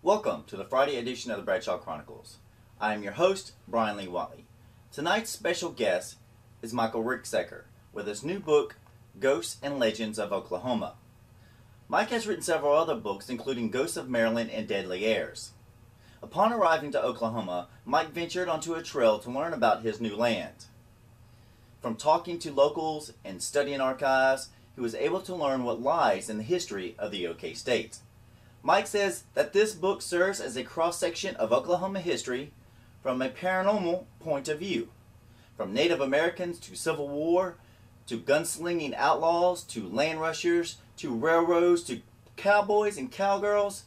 Welcome to the Friday edition of the Bradshaw Chronicles. I am your host, Bryan Lee Whatley. Tonight's special guest is Michael Ricksecker with his new book, Ghosts and Legends of Oklahoma. Mike has written several other books, including Ghosts of Maryland and Deadly Airs. Upon arriving to Oklahoma, Mike ventured onto a trail to learn about his new land. From talking to locals and studying archives, he was able to learn what lies in the history of the OK State. Mike says that this book serves as a cross-section of Oklahoma history from a paranormal point of view. From Native Americans to Civil War, to gunslinging outlaws, to land rushers, to railroads, to cowboys and cowgirls,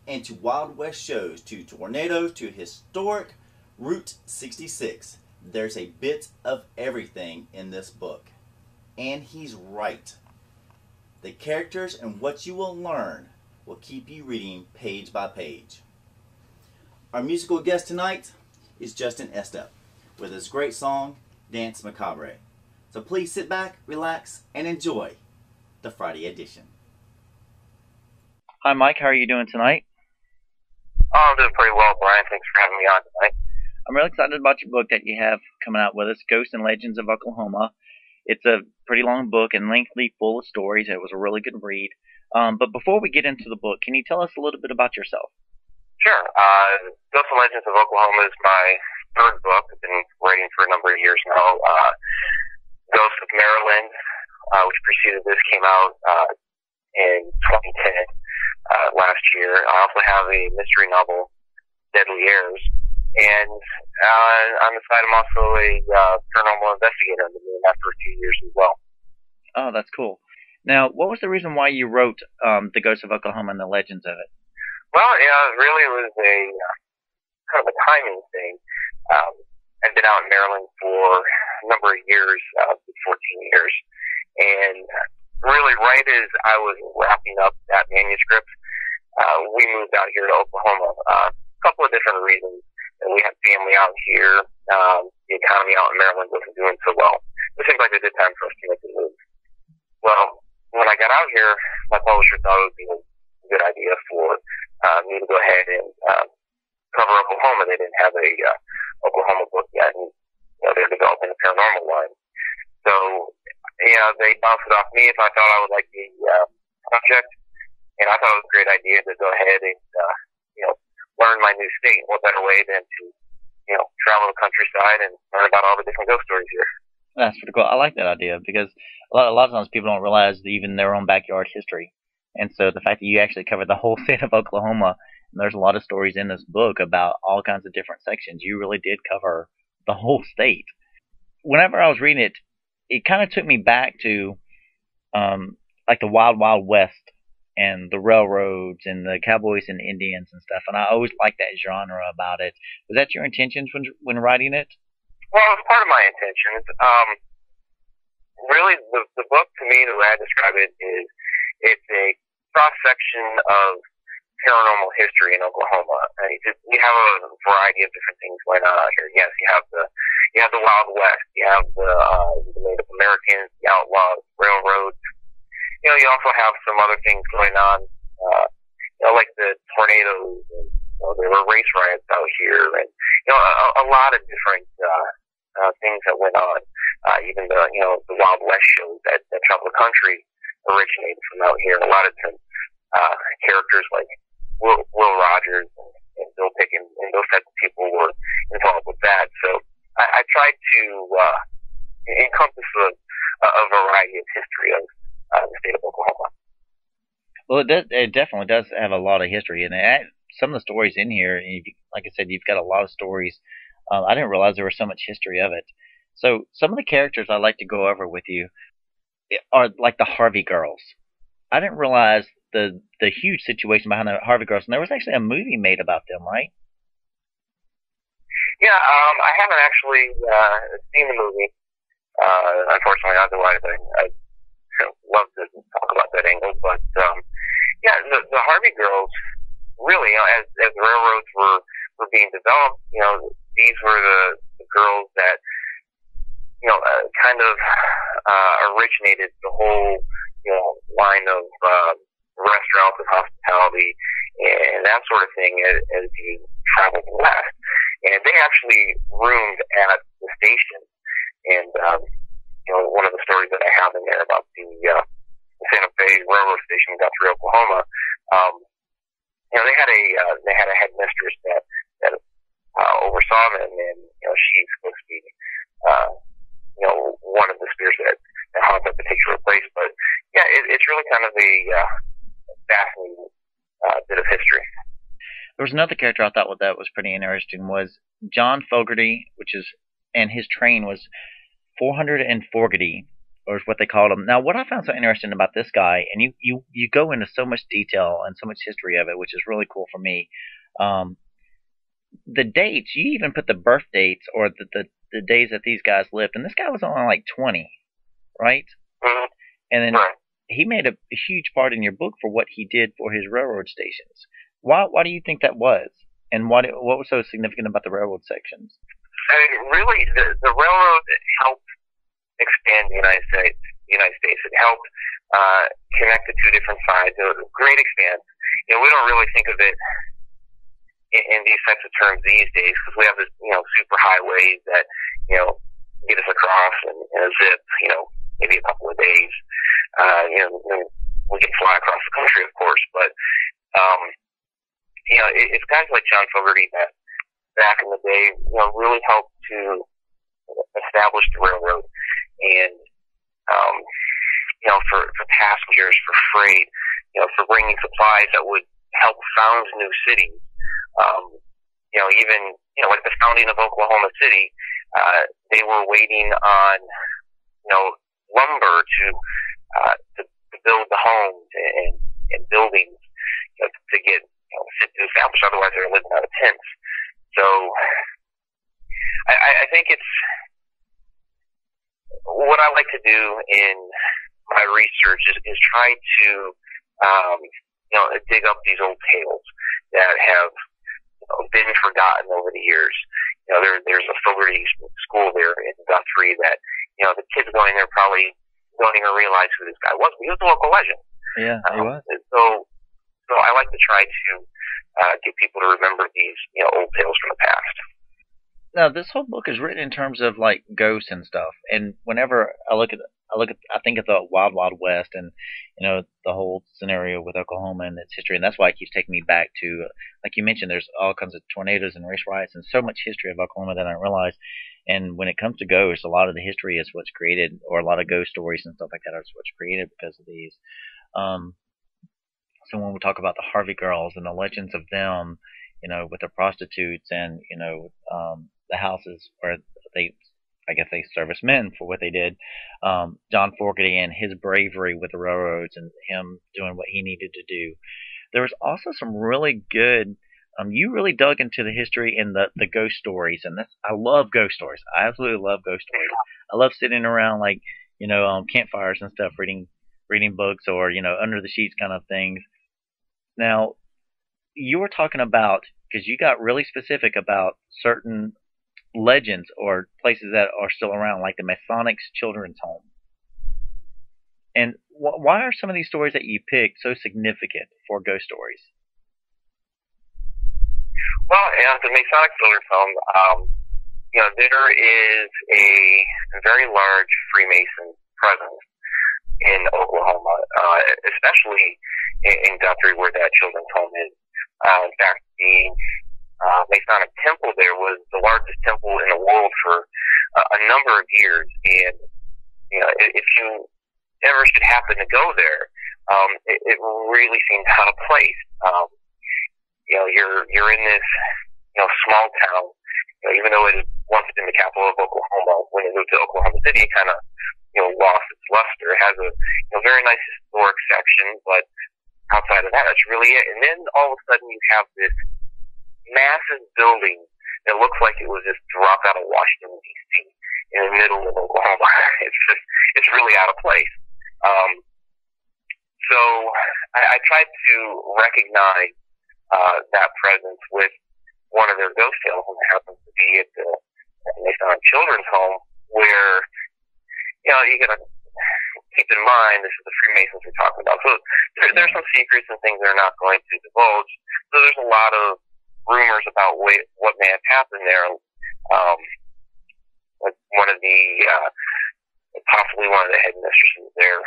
and to Wild West shows, to tornadoes, to historic Route 66. There's a bit of everything in this book. And he's right. The characters and what you will learn will keep you reading page by page. Our musical guest tonight is Justin Estep with his great song, Dance Macabre. So please sit back, relax, and enjoy the Friday edition. Hi Mike, how are you doing tonight? Oh, I'm doing pretty well, Brian. Thanks for having me on tonight. I'm really excited about your book that you have coming out with us, Ghosts and Legends of Oklahoma. It's a pretty long book and lengthy, full of stories. It was a really good read. But before we get into the book, can you tell us a little bit about yourself? Sure. Ghosts and Legends of Oklahoma is my third book. I've been writing for a number of years now. Ghosts of Maryland, which preceded this, came out in 2010, last year. I also have a mystery novel, Deadly Airs. And on the side, I'm also a paranormal investigator. I've been doing that for a few years as well. Oh, that's cool. Now, what was the reason why you wrote The Ghosts of Oklahoma and the Legends of it? Well, yeah, really it was a kind of a timing thing. I've been out in Maryland for a number of years, 14 years, and really right as I was wrapping up that manuscript, we moved out here to Oklahoma. A couple of different reasons. And we had family out here. The economy out in Maryland wasn't doing so well. It seemed like a good time for us to make the move. Well, when I got out here, my publisher thought it would be a good idea for me to go ahead and cover Oklahoma. They didn't have a Oklahoma book yet, and they're developing a paranormal line. So, they bounced it off me if I thought I would like the project, and I thought it was a great idea to go ahead and learn my new state. What better way than to travel the countryside and learn about all the different ghost stories here. That's pretty cool. I like that idea because a lot of times people don't realize even their own backyard history. And so the fact that you actually covered the whole state of Oklahoma, and there's a lot of stories in this book about all kinds of different sections. You really did cover the whole state. Whenever I was reading it, it kind of took me back to like the Wild Wild West and the railroads and the cowboys and Indians and stuff. And I always liked that genre about it. Was that your intentions when writing it? Well, it was part of my intentions. Really, the book, to me, the way I describe it is it's a cross-section of paranormal history in Oklahoma. We have a variety of different things going on out here. Yes, you have the Wild West, you have the Native Americans, the outlaws, railroads. You also have some other things going on, like the tornadoes, and there were race riots out here, and a lot of different things that went on. Even the Wild West shows that travel the country originated from out here. A lot of different characters like Will Rogers and Bill Pickens and those types of people were involved with that. So I tried to encompass a variety of history of the state of Oklahoma. Well, it definitely does have a lot of history in it. Some of the stories in here, like I said, you've got a lot of stories. I didn't realize there was so much history of it. So some of the characters I'd like to go over with you are like the Harvey girls. I didn't realize the huge situation behind the Harvey girls, and there was actually a movie made about them, right? Yeah, I haven't actually seen the movie. Unfortunately, otherwise I love to talk about that angle, but the Harvey girls really, as railroads were being developed, these were the girls that kind of originated the whole line of restaurants and hospitality and that sort of thing as you traveled west. And they actually roomed at the station. And one of the stories that I have in there about the Santa Fe Railroad Station in Guthrie, Oklahoma. They had a headmistress that oversaw them, and she's supposed to be one of the spirits that haunt that particular place. But yeah, it's really kind of a fascinating bit of history. There was another character I thought that was pretty interesting was John Fogerty, and his train was 400 and Fogerty, or what they called him. Now, what I found so interesting about this guy, and you go into so much detail and so much history of it, which is really cool for me. The dates, you even put the birth dates or the days that these guys lived, and this guy was only like 20, right? Mm-hmm. And then right. He made a huge part in your book for what he did for his railroad stations. Why do you think that was? And what was so significant about the railroad sections? I mean, really, the railroad helped expand the United States. It helped connect the two different sides. It was a great expanse. We don't really think of it in these types of terms these days because we have this, super highways that, get us across in a zip, maybe a couple of days. We can fly across the country, of course, but, it's guys like John Fogerty that back in the day, really helped to establish the railroad and, for passengers, for freight, for bringing supplies that would help found new cities. Even, like the founding of Oklahoma City, they were waiting on, lumber to build the homes and buildings, to get, to establish, otherwise they were living out of tents. So, I think it's, what I like to do in my research is try to, dig up these old tales that have been forgotten over the years. There's a Fogerty school there in Guthrie that, the kids going there probably don't even realize who this guy was. He was a local legend. Yeah, he was. So I like to try to get people to remember these, old tales from the past. Now, this whole book is written in terms of like ghosts and stuff. And whenever I think of the Wild Wild West and the whole scenario with Oklahoma and its history, and that's why it keeps taking me back to, like you mentioned, there's all kinds of tornadoes and race riots and so much history of Oklahoma that I didn't realize. And when it comes to ghosts, a lot of the history is what's created, or a lot of ghost stories and stuff like that are what's created because of these. So when we talk about the Harvey girls and the legends of them, with the prostitutes and the houses where I guess they service men for what they did. John Fogerty and his bravery with the railroads and him doing what he needed to do. There was also some really good. You really dug into the history and the ghost stories, and I love ghost stories. I absolutely love ghost stories. I love sitting around campfires and stuff, reading books or under the sheets kind of things. Now, you were talking about, because you got really specific about certain legends or places that are still around, like the Masonics Children's Home. And why are some of these stories that you picked so significant for ghost stories? Well, the Masonic Children's Home, there is a very large Freemason presence in Oklahoma, especially in Guthrie, where that children's home is. In fact, the Masonic temple there was the largest temple in the world for a number of years. And, if you ever should happen to go there, it really seems out of place. You're in this, small town, even though it had once been the capital of Oklahoma. When it moved to Oklahoma City, it kind of, lost its luster. It has a very nice historic section, but outside of that, that's really it. And then all of a sudden you have this massive building that looks like it was just dropped out of Washington, D.C. in the middle of Oklahoma. It's really out of place. So I tried to recognize that presence with one of their ghost tales, and it happens to be at the Masonic Children's Home, where you gotta keep in mind this is the Freemasons we're talking about. So there's some secrets and things they're not going to divulge, so there's a lot of rumors about what may have happened there. Like possibly one of the headmistresses there,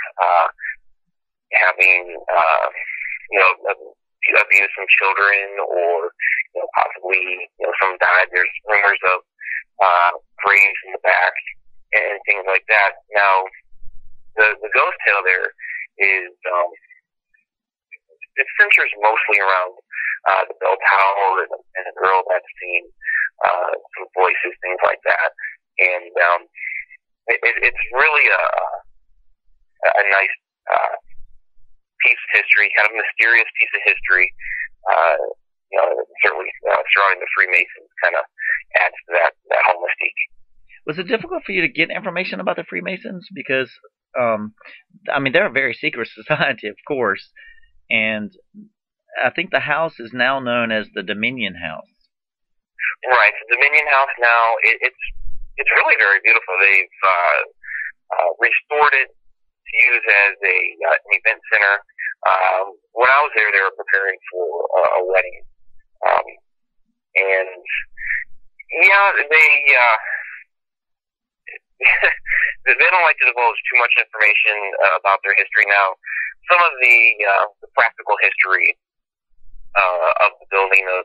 having, abused some children, or, possibly, some died. There's rumors of, graves in the back and things like that. Now, the ghost tale there is, it centers mostly around, the bell tower and a girl that's seen, some voices, things like that. And, it's really a nice, piece of history, kind of mysterious piece of history. Certainly surrounding the Freemasons kind of adds to that whole mystique. Was it difficult for you to get information about the Freemasons? Because, they're a very secret society, of course, and I think the house is now known as the Dominion House. Right, the Dominion House now, it's really very beautiful. They've restored it to use as an event center. When I was there, they were preparing for a wedding. And yeah, they don't like to divulge too much information about their history now. Some of the practical history of the building, of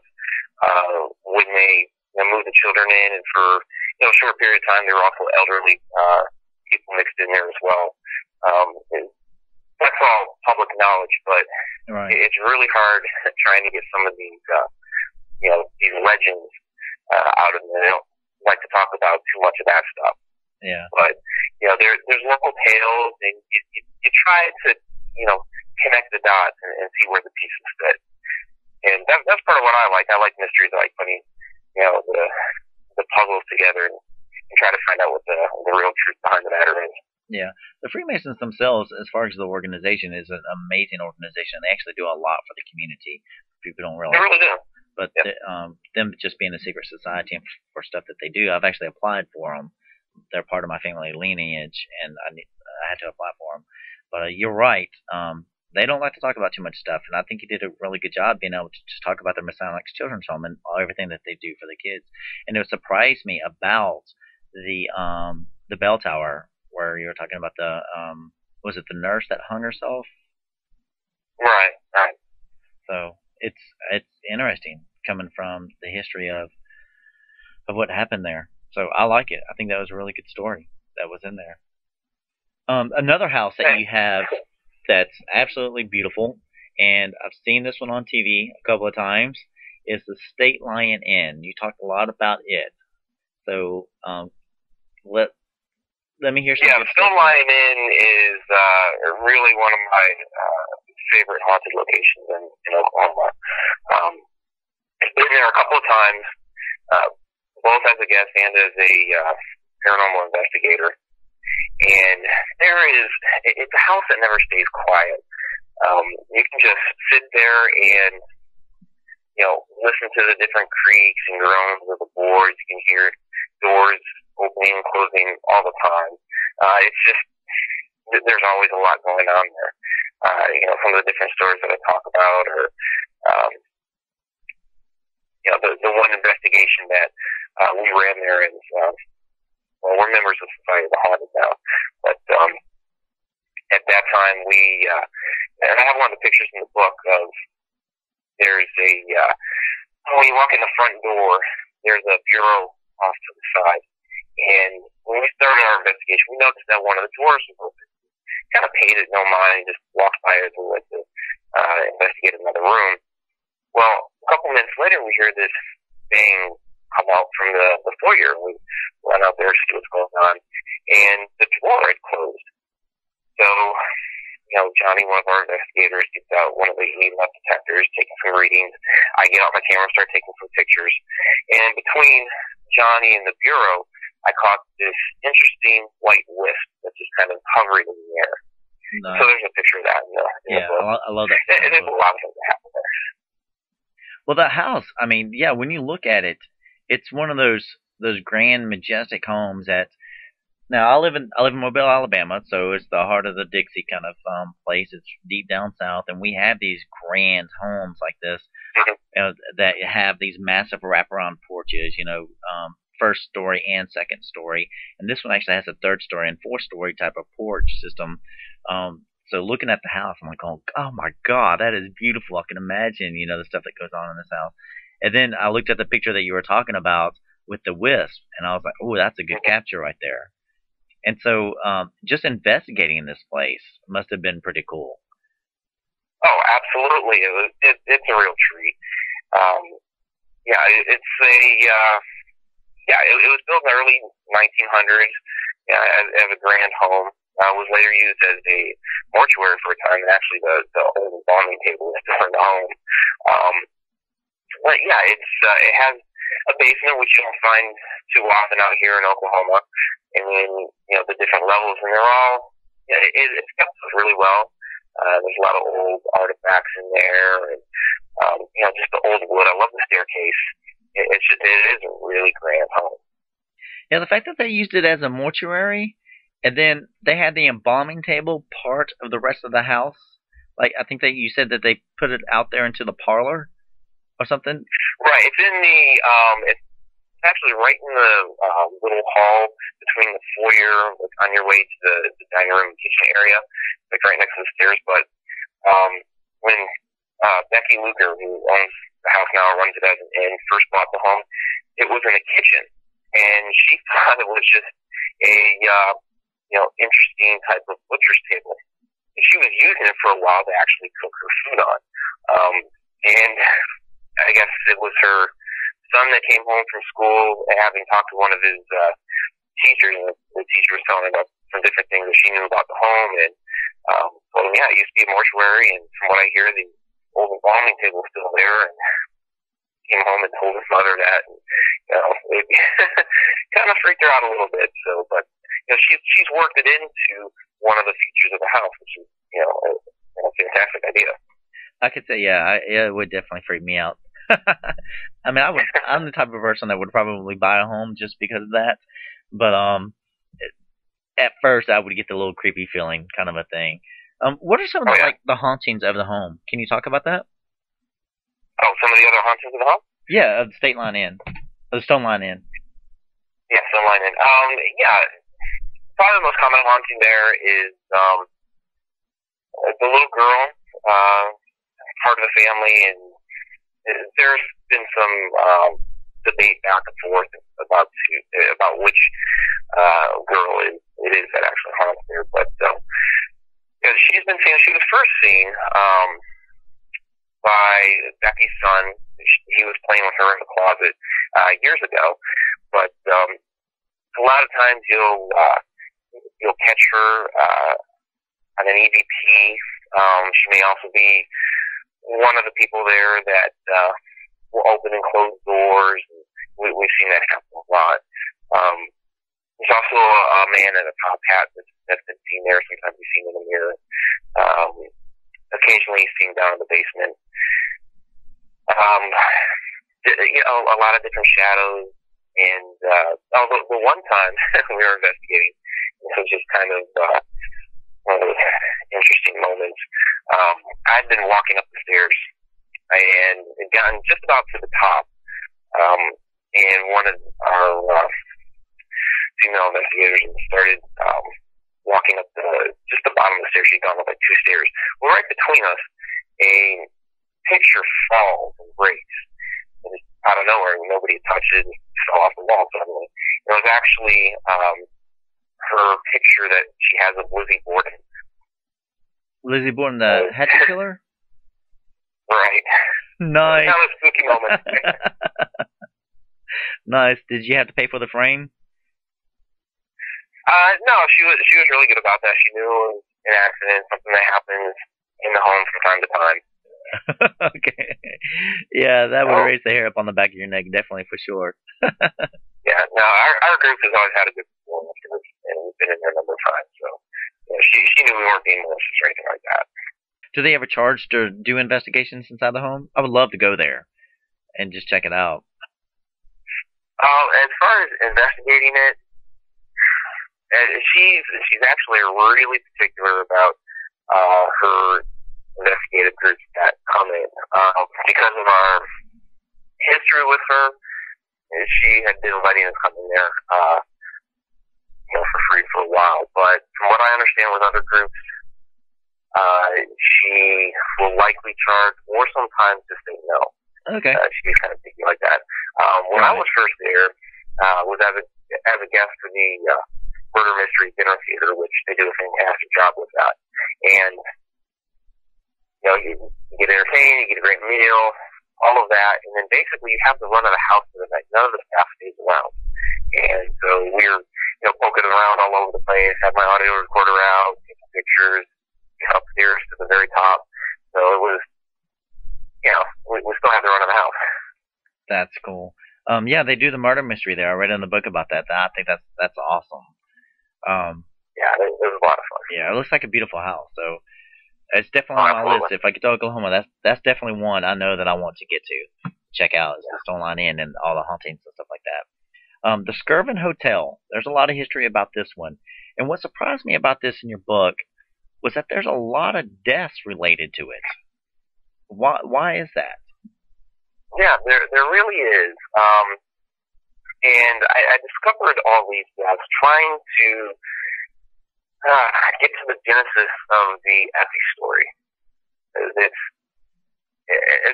when they moved the children in, and for a short period of time, there were also elderly people mixed in there as well. That's all public knowledge, but right. It's really hard trying to get some of these, these legends out of them. They don't like to talk about too much of that stuff. Yeah. But there's local tales, and you try to connect the dots and see where the pieces fit. And that's part of what I like. I like mysteries. I like putting the puzzles together and try to find out what the real truth behind the matter is. Yeah, the Freemasons themselves, as far as the organization, is an amazing organization. They actually do a lot for the community. People don't realize. They really do. But them just being a secret society and for stuff that they do, I've actually applied for them. They're part of my family lineage, and I had to apply for them. But you're right. They don't like to talk about too much stuff, and I think you did a really good job being able to just talk about their Masonic Children's Home and everything that they do for the kids. And it surprised me about the bell tower, where you were talking about was it the nurse that hung herself? Right. So it's interesting coming from the history of what happened there. So I like it. I think that was a really good story that was in there. Another house that you have that's absolutely beautiful, and I've seen this one on TV a couple of times, is the State Lion Inn. You talked a lot about it. So let me hear some. Yeah, the Stone Lion Inn is really one of my favorite haunted locations in Oklahoma. I've been there a couple of times, both as a guest and as a paranormal investigator. And it's a house that never stays quiet. You can just sit there and listen to the different creaks and groans of the boards. You can hear doors opening and closing all the time. It's just, there's always a lot going on there. Some of the different stories that I talk about, or, the one investigation that we ran there is, we're members of Society of the Haunted now, but at that time and I have one of the pictures in the book of, there's when you walk in the front door, there's a bureau off to the side. And when we started our investigation, we noticed that one of the doors was open. Kind of paid it no mind, just walked by as we went to investigate another room. Well, a couple minutes later, we hear this thing come out from the foyer. We run out there to see what's going on, and the door had closed. So, Johnny, one of our investigators, gets out one of the metal detectors, taking some readings. I get out my camera, start taking some pictures, and between Johnny and the bureau, I caught this interesting white wisp that just kind of hovering in the air. Nice. So there's a picture of that in the book. I love that. And there's a lot of things that happen there. Well, that house, when you look at it, it's one of those grand, majestic homes that. Now I live in Mobile, Alabama, so it's the heart of the Dixie kind of place. It's deep down south, and we have these grand homes like this that have these massive wraparound porches, first story and second story. And this one actually has a third story and fourth story type of porch system. So looking at the house, I'm like, oh my God, that is beautiful. I can imagine, the stuff that goes on in this house. And then I looked at the picture that you were talking about with the wisp, and I was like, oh, that's a good capture right there. And so just investigating this place must have been pretty cool. Oh, absolutely. It's a real treat. It was built in the early 1900s as a grand home. Was later used as a mortuary for a time, and actually the old embalming table is still in the home. It has a basement, which you don't find too often out here in Oklahoma, and then the different levels, and they're all it's kept really well. There's a lot of old artifacts in there, and just the old wood. I love the staircase. It is a really grand home. Yeah, the fact that they used it as a mortuary, and then they had the embalming table part of the rest of the house. Like, I think that you said that they put it out there into the parlor or something. Right. It's in the it's actually right in the little hall between the foyer, on your way to the dining room and kitchen area, like right next to the stairs. But when Becky Luger, who owns the house now, runs it as an inn, first bought the home, it was in the kitchen, and she thought it was just a interesting type of butcher's table. And she was using it for a while to actually cook her food on. And I guess it was her son that came home from school, having talked to one of his teachers, and the teacher was telling him about some different things that she knew about the home, and told him, it used to be a mortuary, and from what I hear, the old embalming table is still there, and came home and told his mother that, and, it kind of freaked her out a little bit, but she's worked it into one of the features of the house, which is, a fantastic idea. I could say, it would definitely freak me out. I mean, I'm the type of person that would probably buy a home just because of that. But at first, I would get the little creepy feeling, kind of a thing. What are some of the hauntings of the home? Can you talk about that? Oh, some of the other hauntings of the home? Yeah, of the State Line Inn, the Stone Line Inn. Yeah, Stone Line Inn. Probably the most common haunting there is the little girl, part of the family, and there's been some debate back and forth about which girl it is that actually haunts there. But she's been seen. She was first seen by Becky's son. He was playing with her in the closet years ago. But a lot of times you'll catch her on an EVP. She may also be one of the people there that will open and close doors. We've seen that happen a lot. There's also a man in a top hat that's been seen there. Sometimes we've seen in the mirror. Occasionally he's seen down in the basement. A lot of different shadows. And the one time we were investigating, this was just kind of one of those interesting moments. I'd been walking up the stairs and gotten just about to the top, and one of our female investigators started walking up just the bottom of the stairs. She'd gone up like 2 stairs. Well, right between us, a picture falls and breaks. And out of nowhere, nobody touched it, and fell off the wall suddenly. It was actually her picture that she has of Lizzie Borden. Lizzie Borden, the hatchet killer? Right. Nice. That was a spooky moment. Nice. Did you have to pay for the frame? No, she was really good about that. She knew it was an accident, something that happens in the home from time to time. Okay. Yeah, that would raise the hair up on the back of your neck, definitely, for sure. Yeah, no, our group has always had a good performance, and we've been in there a number of times, so she knew we weren't being malicious or anything like that. Do they ever charge to do investigations inside the home? I would love to go there and just check it out. As far as investigating it, she's actually really particular about her investigative groups that come in. Because of our history with her, she had been letting us come in there, for free for a while. But from what I understand with other groups, she will likely charge, or sometimes just say no. Okay. She's kind of picky like that. When I was first there, was as a guest for the Murder Mystery Dinner Theater, which they do a fantastic job with that. And you get entertained, you get a great meal, all of that, and then basically you have to run out of the house for the night. None of the staff stays around. And so we're, poking around all over the place, have my audio recorder out, take some pictures, get upstairs to the very top. So it was, we still have to run out of the house. That's cool. Yeah, they do the murder mystery there. I read in the book about that. I think that's awesome. Yeah, it was a lot of fun. Yeah, it looks like a beautiful house. So it's definitely on my list. If I get to Oklahoma, that's definitely one I know that I want to get to. Check out the Stone Line Inn and all the hauntings and stuff like that. The Skirvin Hotel. There's a lot of history about this one. And what surprised me about this in your book was that there's a lot of deaths related to it. Why is that? Yeah, there really is. And I discovered all these deaths trying to get to the genesis of the Effie story. It's,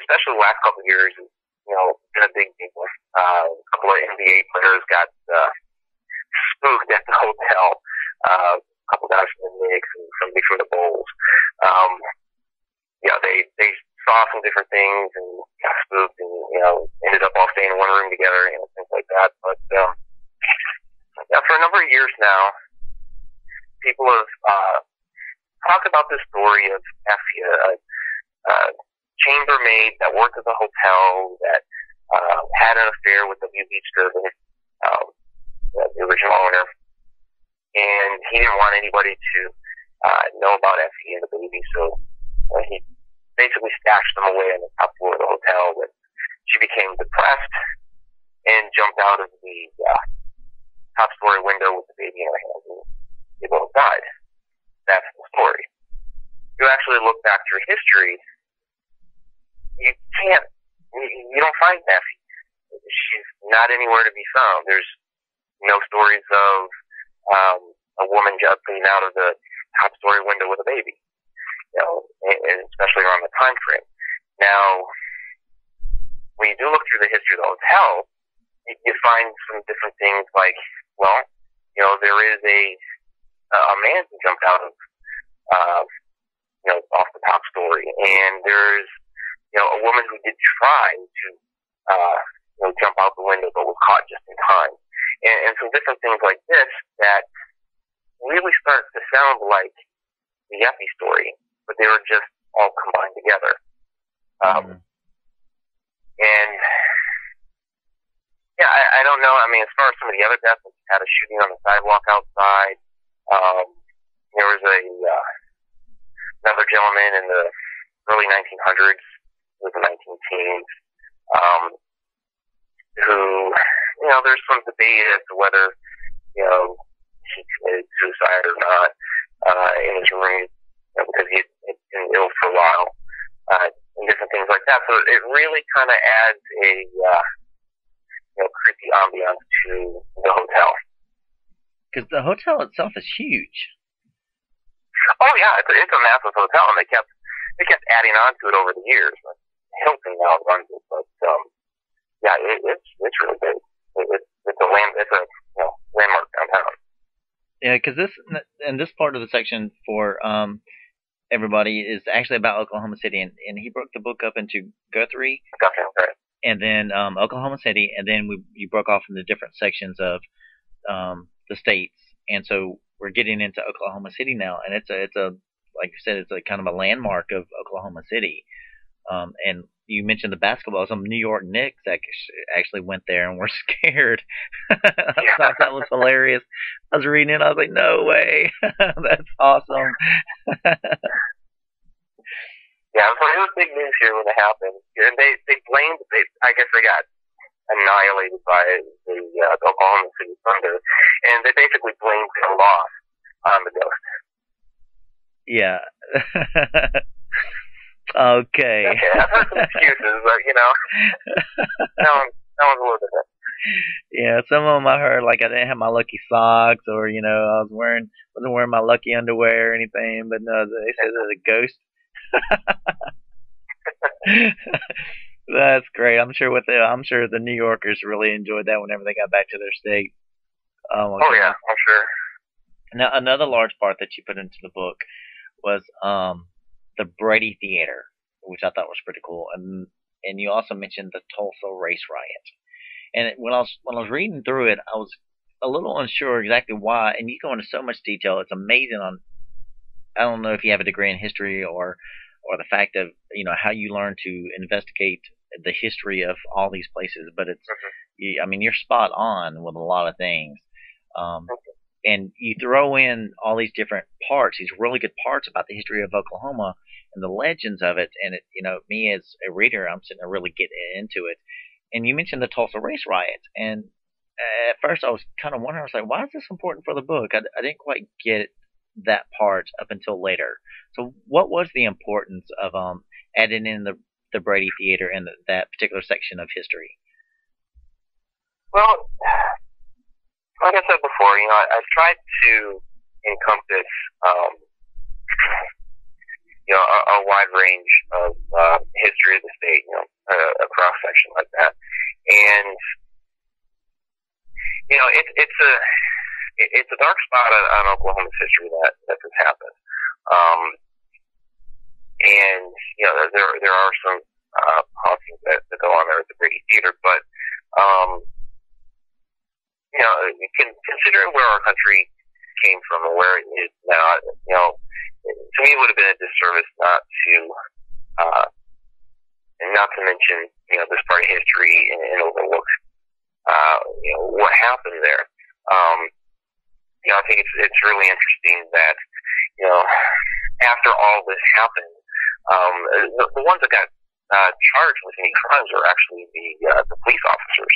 especially the last couple of years, been a big deal. A couple of NBA players got spooked at the hotel. A couple guys from the Knicks and somebody from the Bulls. They saw some different things and got spooked and, ended up all staying in one room together, things like that. But for a number of years now, people have talked about this story of Effie, a chambermaid that worked at the hotel that had an affair with W.B. Skirvin, the original owner, and he didn't want anybody to know about Effie and the baby, so he basically stashed them away on the top floor of the hotel. But she became depressed and jumped out of the top story window with the baby in her hands, and they both died. That's the story. You actually look back through history, you don't find Effie. She's not anywhere to be found. There's no stories of a woman jumping out of the top story window with a baby, and especially around the time frame. Now, when you do look through the history of the hotel, you find some different things like, there is a man who jumped out of, off the top story, and there's, a woman who did try to, jump out the window, but was caught just in time. And some different things like this that really starts to sound like the Effie story, but they were just all combined together. And, yeah, I don't know. I mean, as far as some of the other deaths, we had a shooting on the sidewalk outside. There was another gentleman in the early 1900s, it was the 19-teens, who, there's some debate as to whether, he committed suicide or not, in his room, because he had been ill for a while, and different things like that. So it really kind of adds a, creepy ambiance to the hotel. Because the hotel itself is huge. Oh yeah, it's a massive hotel, and they kept adding on to it over the years. Hilton now runs it, but yeah, it's really big. It's a landmark downtown. Yeah, because this part of the section for everybody is actually about Oklahoma City, and he broke the book up into Guthrie, and then Oklahoma City, and then you broke off into different sections of the states, and so we're getting into Oklahoma City now, and it's a like you said, it's a kind of a landmark of Oklahoma City. And you mentioned the basketball. Some New York Knicks actually went there and were scared. I thought that was hilarious. I was reading it. I was like, no way. That's awesome. Yeah, so it was big news here when it happened. And they blamed, I guess they got annihilated by the Oklahoma City Thunder. And they basically blamed their loss on the ghost. Yeah. Okay. Okay, I've heard some excuses, but that one's a little different. Yeah, some of them I heard like I didn't have my lucky socks, or I wasn't wearing my lucky underwear or anything. But no, they said it was a ghost. That's great. I'm sure the New Yorkers really enjoyed that whenever they got back to their state. Oh yeah, I'm sure. Now another large part that you put into the book was the Brady Theater, which I thought was pretty cool, and you also mentioned the Tulsa race riot. And when I was reading through it, I was a little unsure exactly why. And you go into so much detail. It's amazing. I don't know if you have a degree in history or the fact of how you learn to investigate the history of all these places. But you're spot on with a lot of things. And you throw in all these different parts, these really good parts about the history of Oklahoma and the legends of it. And me as a reader, I'm sitting there really getting into it. And you mentioned the Tulsa race riot, and at first I was kind of wondering, I was like, why is this important for the book? I didn't quite get that part up until later. So what was the importance of adding in the Brady Theater and that particular section of history? Well, like I said before, I've tried to encompass a wide range of history of the state, a cross section like that, and it's a dark spot on Oklahoma's history that this happened, and there are some hauntings that go on there at the Brady Theater, but considering where our country came from and where it is now, to me, it would have been a disservice not to mention, this part of history and overlook, what happened there. I think it's really interesting that, after all this happened, the ones that got charged with any crimes were actually the police officers.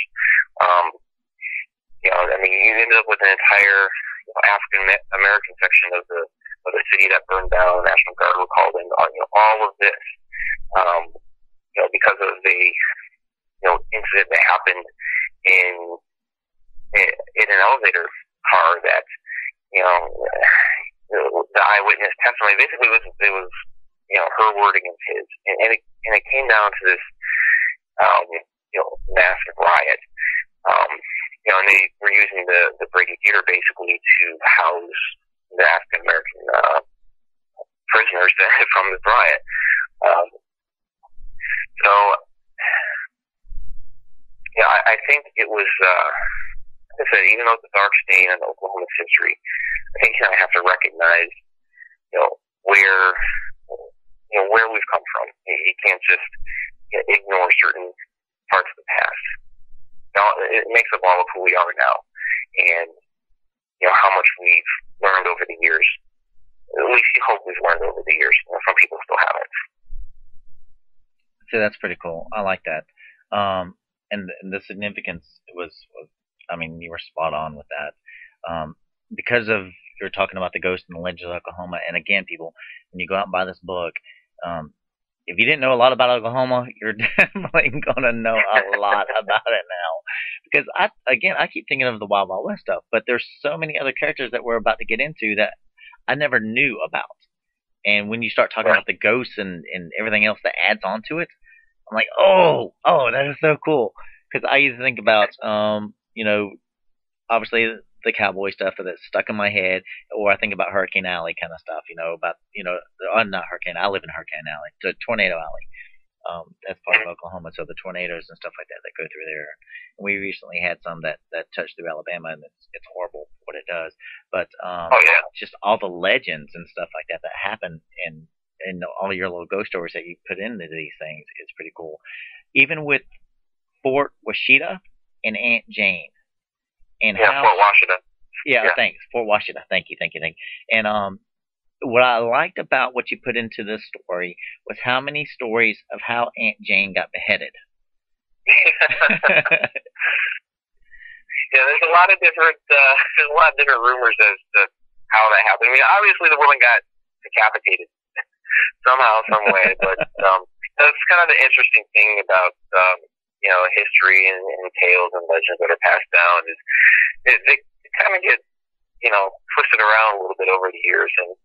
You ended up with an entire African American section of the city that burned down. The National Guard were called in on all of this, because of the incident that happened in an elevator car that the eyewitness testimony basically was her word against his, and it came down to this massive riot. And they were using the Brady Theater basically to house the African American prisoners from the riot. I think it was, like I said, even though it's a dark stain in Oklahoma's history, I think I have to recognize, where we've come from. You can't just ignore certain parts of the past. It makes up all of who we are now, and how much we've learned over the years. At least you hope we've learned over the years. Some people still haven't. So that's pretty cool. I like that. And the significance was you were spot on with that. Because of you're talking about the ghost and the legends of Oklahoma, and again, people, when you go out and buy this book, if you didn't know a lot about Oklahoma, you're definitely gonna know a lot about it now. Because I keep thinking of the Wild Wild West stuff, but there's so many other characters that we're about to get into that I never knew about. And when you start talking about the ghosts and everything else that adds on to it, I'm like, oh, that is so cool. Because I used to think about, obviously the cowboy stuff that's stuck in my head, or I think about Hurricane Alley kind of stuff, not Hurricane, I live in Hurricane Alley, the Tornado Alley. That's part of Oklahoma, so the tornadoes and stuff like that go through there. And we recently had some that touched through Alabama, and it's horrible what it does. But just all the legends and stuff like that happen, and all your little ghost stories that you put into these things, it's pretty cool. Even with Fort Washita and Aunt Jane, and Fort Washita. Yeah, thanks, Fort Washita. Thank you. And what I liked about what you put into this story was how many stories of how Aunt Jane got beheaded. Yeah, there's a lot of different rumors as to how that happened. Obviously the woman got decapitated somehow, some way. But that's kind of the interesting thing about history and tales and legends that are passed down is they kind of get twisted around a little bit over the years. And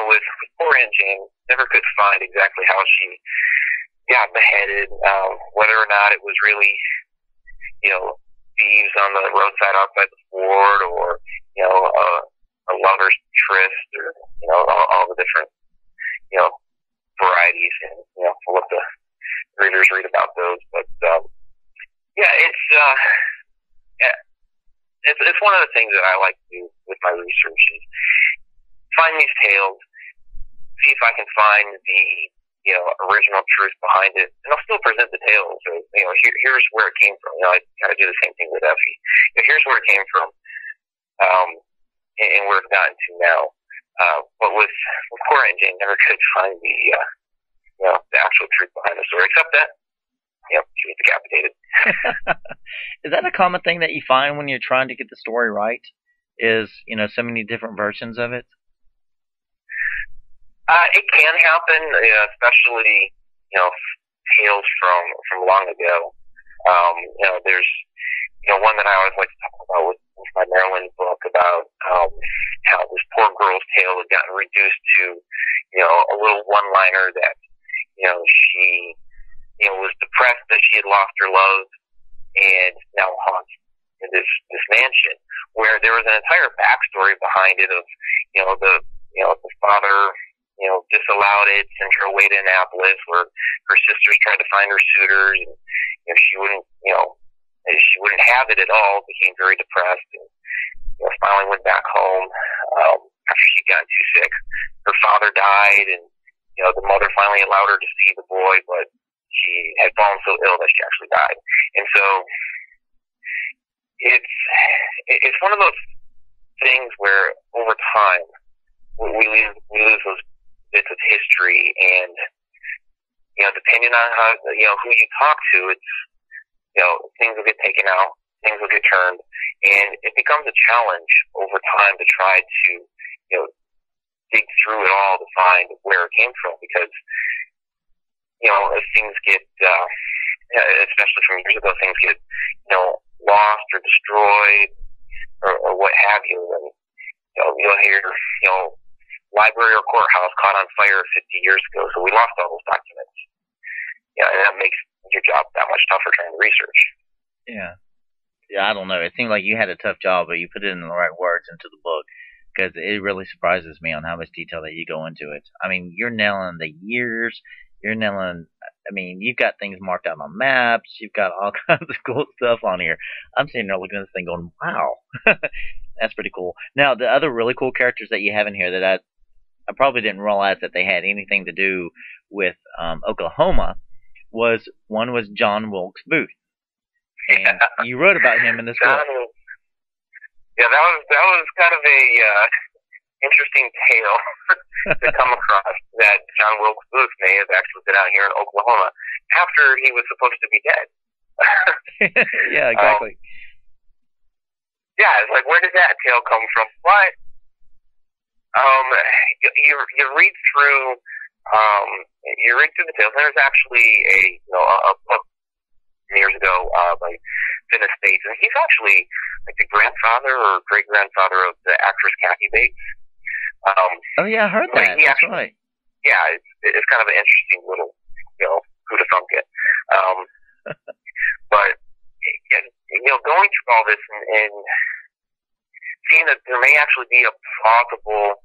with poor Aunt Jane, never could find exactly how she got beheaded, whether or not it was really thieves on the roadside outside the fort, or a lover's tryst, or all the different varieties, and we'll let the readers read about those. But it's one of the things that I like to do with my research is find these tales, see if I can find the original truth behind it, and I'll still present the tales. So, here's where it came from. I kind of do the same thing with Effie. Here's where it came from, and where it's gotten to now. But with poor Aunt Jane, never could find the actual truth behind the story, except that she was decapitated. Is that a common thing that you find when you're trying to get the story right? Is so many different versions of it? It can happen, especially tales from long ago. There's one that I always like to talk about with my Maryland book about how this poor girl's tale had gotten reduced to a little one-liner that she was depressed that she had lost her love and now haunts this mansion, where there was an entire backstory behind it of the father disallowed it, sent her away to Annapolis, where her sisters tried to find her suitors, and she wouldn't have it at all, became very depressed, and finally went back home after she got too sick. Her father died, and the mother finally allowed her to see the boy, but she had fallen so ill that she actually died. And so it's one of those things where over time we lose those bits of history, and depending on how who you talk to, it's things will get taken out, things will get turned, and it becomes a challenge over time to try to dig through it all to find where it came from, because as things get especially from years ago, things get lost or destroyed or what have you, and you'll hear library or courthouse caught on fire 50 years ago, so we lost all those documents. And that makes your job that much tougher trying to research. Yeah, I don't know. It seemed like you had a tough job, but you put it in the right words into the book, because it really surprises me on how much detail that you go into it. I mean, you're nailing the years. You've got things marked out on maps. You've got all kinds of cool stuff on here. I'm sitting there looking at this thing going, wow. That's pretty cool. Now, the other really cool characters that you have in here that I probably didn't realize that they had anything to do with Oklahoma one was John Wilkes Booth. And you wrote about him in this book. Yeah, that was kind of a interesting tale to come across, that John Wilkes Booth may have actually been out here in Oklahoma after he was supposed to be dead. Yeah, exactly. It's like, where did that tale come from? But you read through the tales. There's actually a book years ago by Dennis Bates, and he's actually like the grandfather or great grandfather of the actress Kathy Bates. Oh yeah, I heard that. That's right. Yeah, it's kind of an interesting little who'd have thunk it. But going through all this and seeing that there may actually be a plausible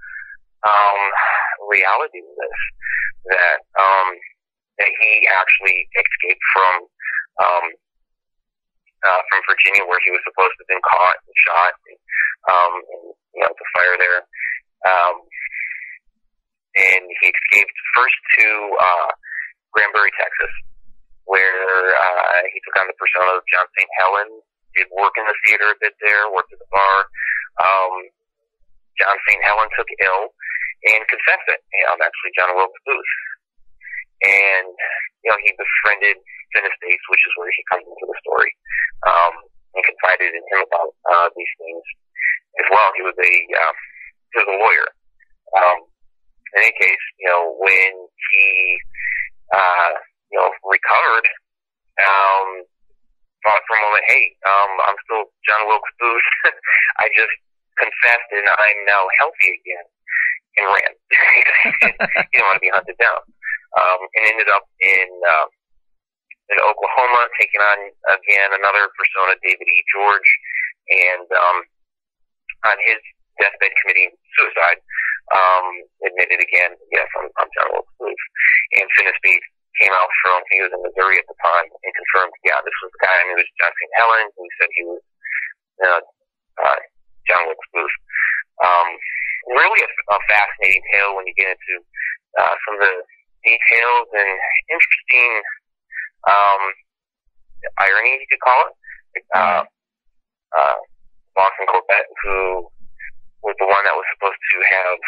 reality to this, that he actually escaped from Virginia, where he was supposed to have been caught and shot, and the fire there. And he escaped first to Granbury, Texas, where he took on the persona of John St. Helen, did work in the theater a bit there, worked at the bar. John St. Helen took ill and confessed that I'm actually John Wilkes Booth. And, he befriended Dennis Bates, which is where he comes into the story, and confided in him about these things as well. He was a lawyer. in any case, when he, recovered, thought for a moment, hey, I'm still John Wilkes Booth. I just confessed and I'm now healthy again, and ran. He didn't want to be hunted down. And ended up in Oklahoma, taking on, again, another persona, David E. George, and on his deathbed committing suicide, admitted again, yes, I'm John Wilkes Booth. And Finney came out from, he was in Missouri at the time, and confirmed, yeah, this was the guy I knew was John St. Helens, who said he was John Wilkes Booth. Really a fascinating tale when you get into some of the details and interesting irony, you could call it. Boston Corbett, who was the one that was supposed to have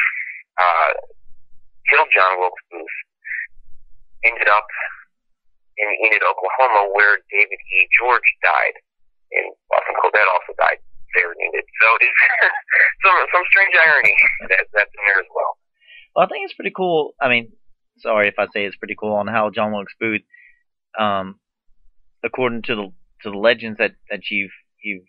killed John Wilkes Booth, ended up in Enid, Oklahoma, where David E. George died, and Boston Corbett also died there in Enid. So it's some strange irony that's in there as well. Well, I think it's pretty cool. I mean, sorry if I say it's pretty cool on how John Wilkes Booth, according to the legends that you've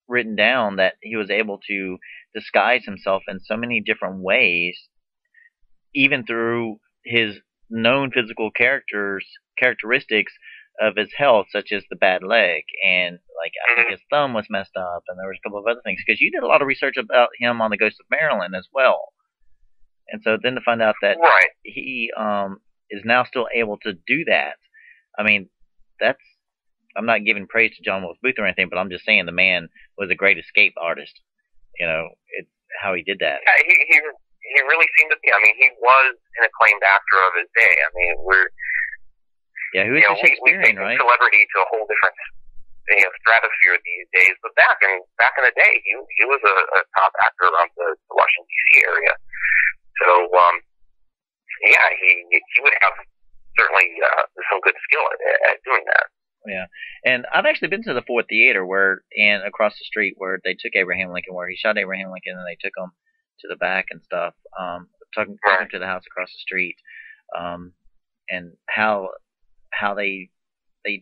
written down, that he was able to disguise himself in so many different ways, even through his known physical characteristics of his health, such as the bad leg, and like I think his thumb was messed up, and there was a couple of other things. Because you did a lot of research about him on the Ghost of Maryland as well, and so then to find out that he is now still able to do that, I mean, that's, I'm not giving praise to John Wilkes Booth or anything, but I'm just saying the man was a great escape artist. It's how he did that. Yeah, he really seemed to be. I mean, he was an acclaimed actor of his day. I mean, who is a Shakespearean, right? Celebrity to a whole different stratosphere these days. But back in the day, he was a top actor around the Washington D.C. area. So he would have certainly some good skill at doing that. Yeah, and I've actually been to the Ford Theater and across the street where they took Abraham Lincoln, where he shot Abraham Lincoln, and they took him to the back and stuff. Took him to the house across the street, and how they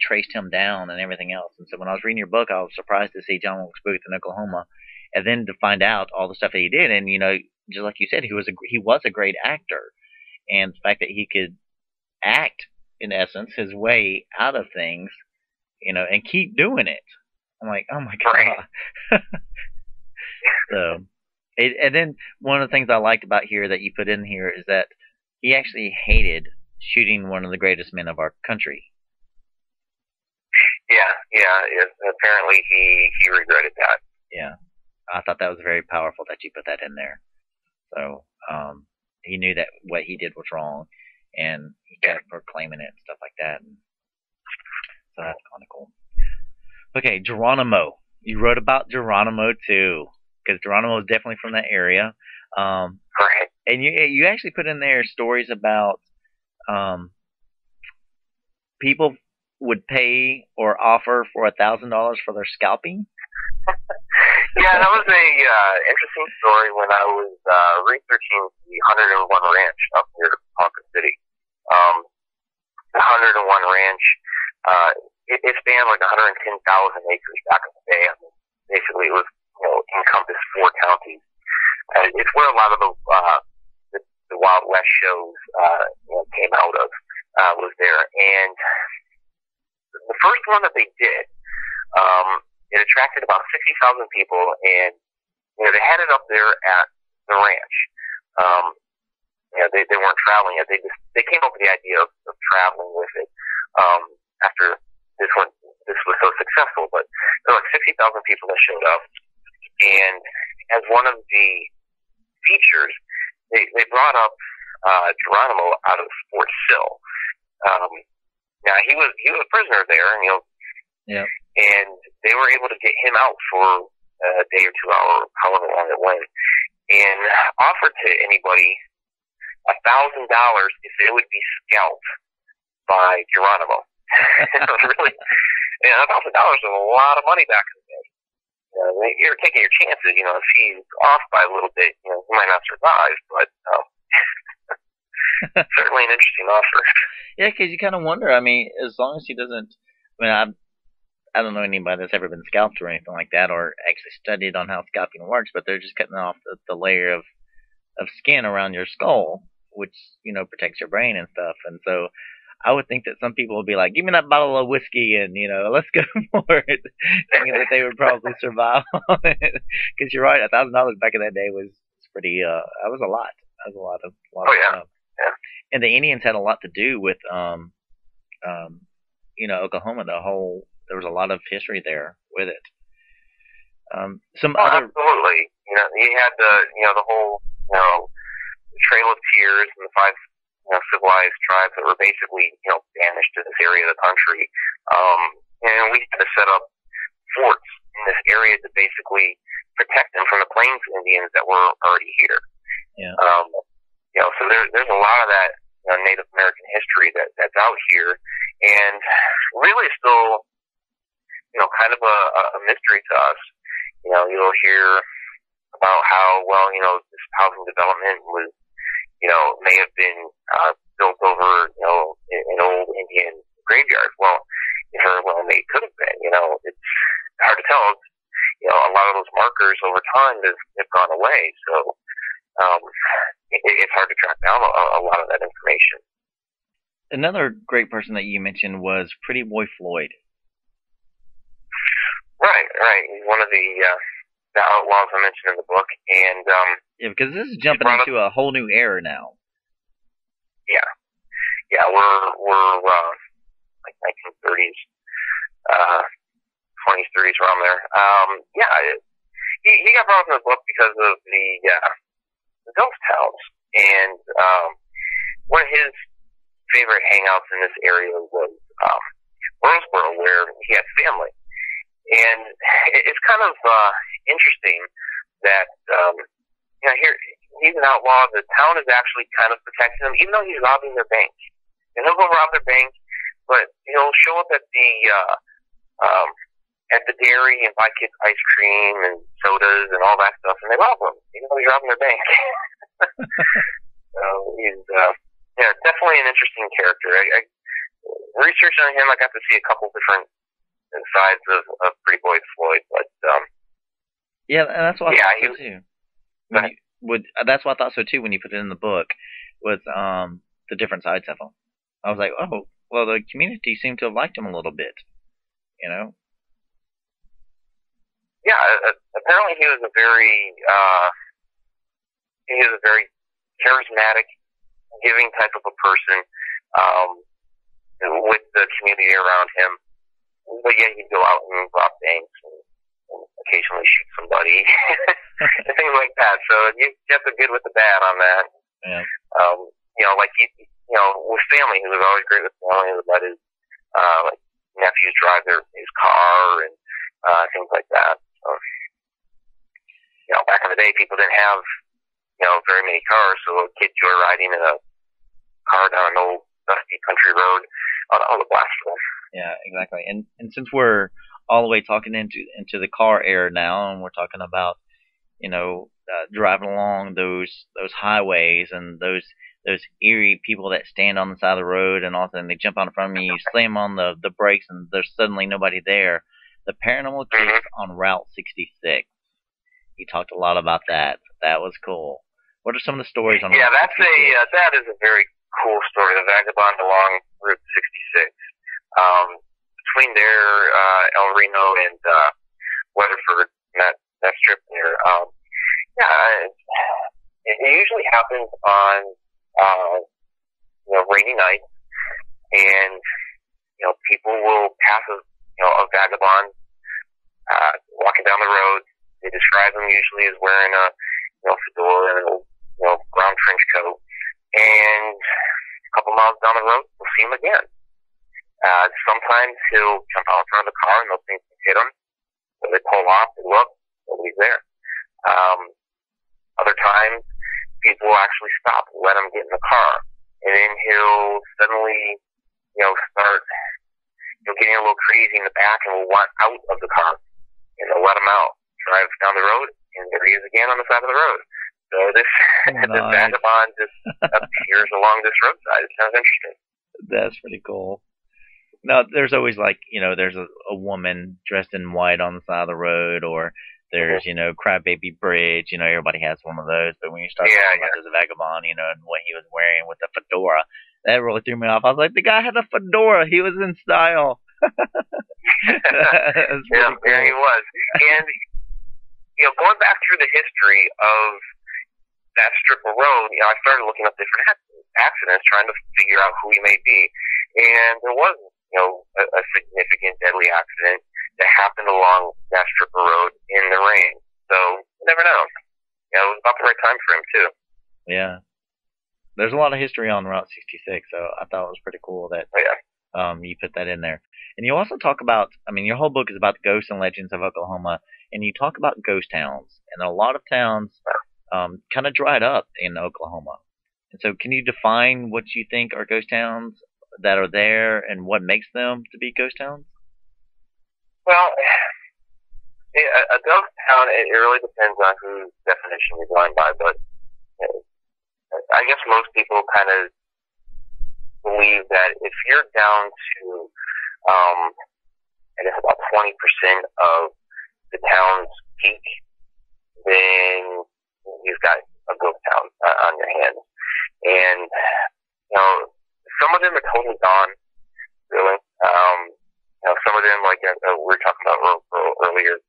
traced him down and everything else. And so when I was reading your book, I was surprised to see John Wilkes Booth in Oklahoma, and then to find out all the stuff that he did. And just like you said, he was a great actor, and the fact that he could act, in essence, his way out of things, and keep doing it. I'm like, oh my God. So, and then one of the things I liked about here that you put in here is that he actually hated shooting one of the greatest men of our country. Yeah. Apparently he regretted that. Yeah. I thought that was very powerful that you put that in there. So, he knew that what he did was wrong, and he kept proclaiming it and stuff like that. And so that's kind of cool. Okay, Geronimo. You wrote about Geronimo too, because Geronimo is definitely from that area. Right. And you actually put in there stories about people would pay or offer for $1,000 for their scalping. Yeah, that was a interesting story when I was researching the 101 Ranch up near Ponca City. The 101 Ranch, it spanned like 110,000 acres back in the day. I mean, basically, it was encompassed 4 counties. It's where a lot of the Wild West shows came out of. Was there, and the first one that they did, it attracted about 60,000 people, and they had it up there at the ranch. They weren't traveling yet. They came up with the idea of traveling with it after this was so successful. But there were like 60,000 people that showed up, and as one of the features, they brought up Geronimo out of Fort Sill. Now he was a prisoner there, and yeah. And they were able to get him out for a day or 2 hours, however long it went, and offered to anybody $1,000 if they would be scalped by Geronimo. It was really, $1,000 was a lot of money back in the day. You're taking your chances. If he's off by a little bit, he might not survive, but certainly an interesting offer. Yeah, because you kind of wonder. I mean, as long as he doesn't. I mean, I don't know anybody that's ever been scalped or anything like that, or actually studied on how scalping works. But they're just cutting off the layer of skin around your skull, which protects your brain and stuff. And so, I would think that some people would be like, "Give me that bottle of whiskey and let's go for it," thinking that they would probably survive on it. Because you're right, $1,000 back in that day was pretty. That was a lot. That was a lot of. Oh yeah. Yeah. And the Indians had a lot to do with Oklahoma. There was a lot of history there with it. Absolutely. You had the whole Trail of Tears and the five civilized tribes that were basically banished to this area of the country, and we had to set up forts in this area to basically protect them from the Plains Indians that were already here. Yeah. So there's a lot of that Native American history that's out here, and really still kind of a mystery to us. You'll hear about how this housing development was may have been built over an old Indian graveyard. Well, they could have been. It's hard to tell. A lot of those markers over time have gone away, so it's hard to track down a lot of that information. Another great person that you mentioned was Pretty Boy Floyd. Right. He's one of the outlaws I mentioned in the book, and yeah, because this is jumping into a whole new era now. Yeah, we're like 1930s, 20s, 30s, around there. He got brought up in the book because of the ghost towns, and one of his favorite hangouts in this area was Roseboro, where he had family. And it's kind of interesting that here he's an outlaw. The town is actually kind of protecting him, even though he's robbing their bank. And he'll go rob their bank, but he'll show up at the dairy and buy kids ice cream and sodas and all that stuff, and they rob him, even though he's robbing their bank. So he's definitely an interesting character. I researched on him. I got to see a couple different sides of Pretty Boy Floyd, but yeah, and that's what I thought so too. That's what I thought so too when you put it in the book, was the different sides of him. I was like, oh, well, the community seemed to have liked him a little bit, Yeah, apparently he was a very charismatic, giving type of a person with the community around him. But yeah, he'd go out and rob banks and occasionally shoot somebody and things like that. So you get the good with the bad on that. Yeah. Like with family, he was always great with family. He would let his like nephews drive his car and things like that. So, back in the day, people didn't have very many cars, so a kid joyriding in a car down an old dusty country road on the blast floor. Yeah, exactly. And since we're all the way talking into the car era now, and we're talking about driving along those highways and those eerie people that stand on the side of the road, and all of a sudden they jump out in front of you, slam on the brakes, and there's suddenly nobody there. The paranormal case on Route 66. He talked a lot about that. That was cool. What are some of the stories on? Yeah, Route 66? that is a very cool story. The vagabond along Route 66. Between there, El Reno and Weatherford, that strip there. It usually happens on rainy nights, and people will pass a vagabond walking down the road. They describe him usually as wearing a fedora and an old brown trench coat, and a couple miles down the road, we'll see him again. Sometimes he'll jump out in front of the car and they'll think he's hit him. So they pull off and look, nobody's there. Other times, people will actually stop and let him get in the car. And then he'll suddenly, start, getting a little crazy in the back and will want out of the car. And they'll let him out, drive down the road, and there he is again on the side of the road. So So this this vagabond just appears along this roadside. It sounds interesting. That's pretty cool. Now, there's always like, there's a woman dressed in white on the side of the road, or there's, Crybaby Bridge, everybody has one of those. But when you start talking about this vagabond, and what he was wearing with the fedora, that really threw me off. I was like, the guy had a fedora. He was in style. Yeah, cool. Yeah, he was. And, going back through the history of that strip of road, I started looking up different accidents, trying to figure out who he may be. And there was, a significant deadly accident that happened along that strip of road in the rain. So, you never know. It was about the right time for him, too. Yeah. There's a lot of history on Route 66, so I thought it was pretty cool that you put that in there. And you also talk about, your whole book is about the ghosts and legends of Oklahoma, and you talk about ghost towns. And a lot of towns kind of dried up in Oklahoma. And so can you define what you think are ghost towns that are there and what makes them to be ghost towns? Well, a ghost town, it really depends on whose definition you're going by, but I guess most people kind of believe that if you're down to, I guess about 20% of the town's peak, then you've got a ghost town on your hands. And, some of them are totally gone, really. Some of them, like we were talking about earlier,